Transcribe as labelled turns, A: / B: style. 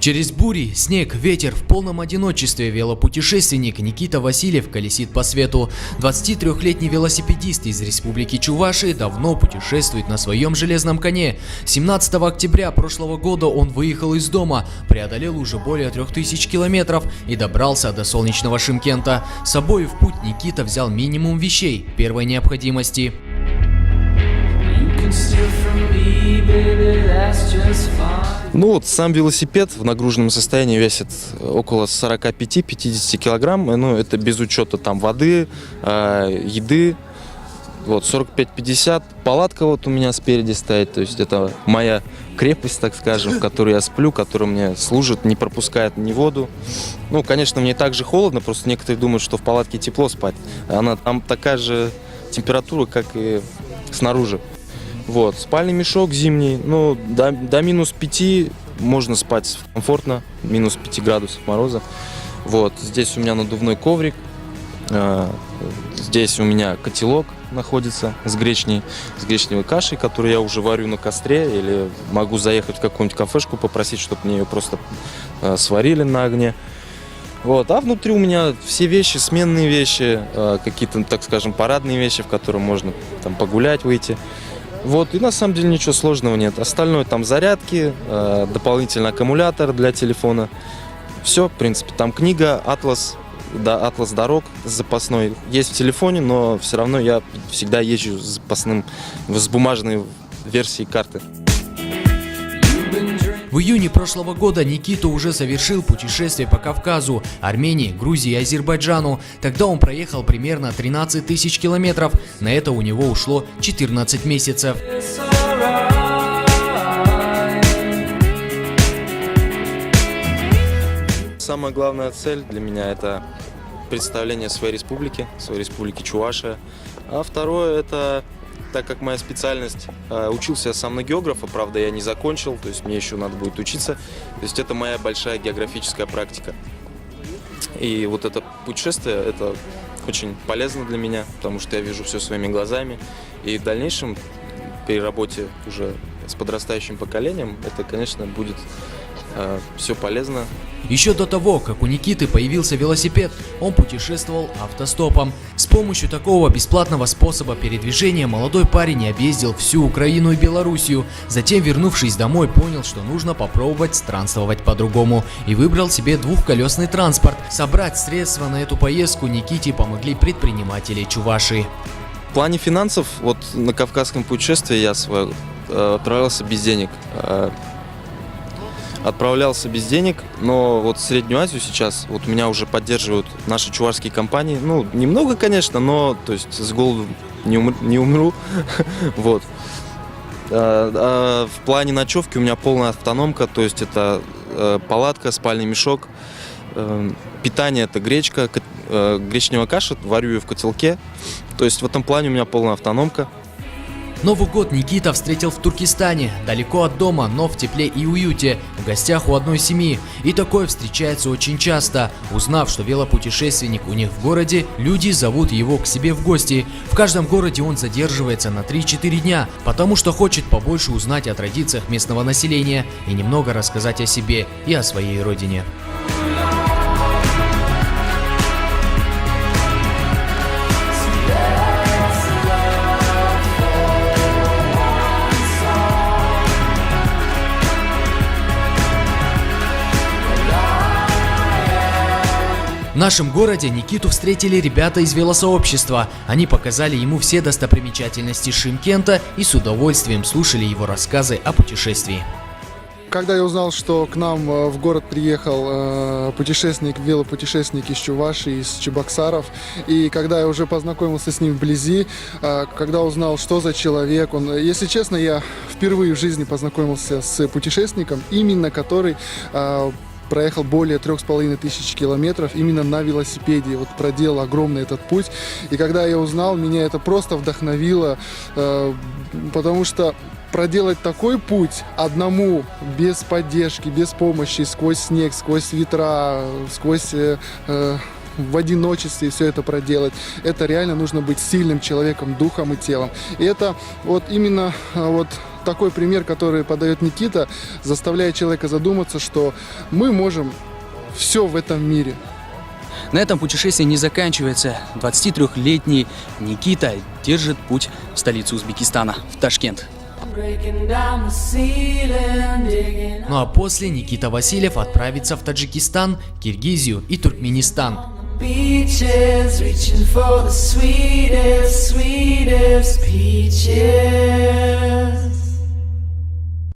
A: Через бури, снег, ветер в полном одиночестве велопутешественник Никита Васильев колесит по свету. 23-летний велосипедист из Республики Чувашия давно путешествует на своем железном коне. 17 октября прошлого года он выехал из дома, преодолел уже более 3000 километров и добрался до солнечного Шымкента. С собой в путь Никита взял минимум вещей первой необходимости.
B: Ну вот сам велосипед в нагруженном состоянии весит около 45-50 килограмм. Ну, это без учета там воды, еды. Вот 45-50. Палатка вот у меня спереди стоит. То есть это моя крепость, так скажем, в которой я сплю, которая мне служит, не пропускает ни воду. Ну, конечно, мне также холодно, просто некоторые думают, что в палатке тепло спать. Она там такая же температура, как и снаружи. Вот, спальный мешок зимний, ну, до минус 5 можно спать комфортно, минус 5 градусов мороза. Вот, здесь у меня надувной коврик, здесь у меня котелок находится с гречневой кашей, которую я уже варю на костре, или могу заехать в какую-нибудь кафешку, попросить, чтобы мне ее просто сварили на огне. Вот, а внутри у меня все вещи, сменные вещи, какие-то, так скажем, парадные вещи, в которые можно там погулять, выйти. Вот, и на самом деле ничего сложного нет. Остальное там зарядки, дополнительный аккумулятор для телефона. Все, в принципе, там книга, атлас, да, атлас дорог запасной. Есть в телефоне, но все равно я всегда езжу с бумажной версией карты.
A: В июне прошлого года Никита уже совершил путешествие по Кавказу, Армении, Грузии и Азербайджану. Тогда он проехал примерно 13 тысяч километров. На это у него ушло 14 месяцев.
B: Самая главная цель для меня – это представление своей республики Чувашия. А второе – это… Так как моя специальность, учился я сам на географа, правда, я не закончил, то есть мне еще надо будет учиться. То есть это моя большая географическая практика. И вот это путешествие, это очень полезно для меня, потому что я вижу все своими глазами. И в дальнейшем, при работе уже с подрастающим поколением, это, конечно, будет все полезно.
A: Еще до того, как у Никиты появился велосипед, он путешествовал автостопом. С помощью такого бесплатного способа передвижения молодой парень объездил всю Украину и Белоруссию. Затем, вернувшись домой, понял, что нужно попробовать странствовать по-другому, и выбрал себе двухколесный транспорт. Собрать средства на эту поездку Никите помогли предприниматели Чувашии.
B: В плане финансов, вот на кавказском путешествии я отправился без денег. Но вот в Среднюю Азию сейчас вот меня уже поддерживают наши чувашские компании. Ну, немного, конечно, но то есть с голоду не умру. Вот. В плане ночевки у меня полная автономка, то есть это палатка, спальный мешок. Питание – это гречка, гречневая каша, варю ее в котелке. То есть в этом плане у меня полная автономка.
A: Новый год Никита встретил в Туркестане, далеко от дома, но в тепле и уюте, в гостях у одной семьи. И такое встречается очень часто. Узнав, что велопутешественник у них в городе, люди зовут его к себе в гости. В каждом городе он задерживается на 3-4 дня, потому что хочет побольше узнать о традициях местного населения и немного рассказать о себе и о своей родине. В нашем городе Никиту встретили ребята из велосообщества. Они показали ему все достопримечательности Шымкента и с удовольствием слушали его рассказы о путешествии.
C: Когда я узнал, что к нам в город приехал велопутешественник из Чувашии, из Чебоксаров, и когда я уже познакомился с ним вблизи, когда узнал, что за человек, если честно, я впервые в жизни познакомился с путешественником, именно который проехал более 3500 километров именно на велосипеде, вот проделал огромный этот путь. И когда я узнал, меня это просто вдохновило, потому что проделать такой путь одному, без поддержки, без помощи, сквозь снег, сквозь ветра, сквозь в одиночестве все это проделать, это реально нужно быть сильным человеком, духом и телом. И это вот именно вот такой пример, который подает Никита, заставляет человека задуматься, что мы можем все в этом мире.
D: На этом путешествие не заканчивается. 23-летний Никита держит путь в столицу Узбекистана, в Ташкент.
A: Ну а после Никита Васильев отправится в Таджикистан, Киргизию и Туркменистан.
E: Beaches, reaching for the sweetest, sweetest peaches.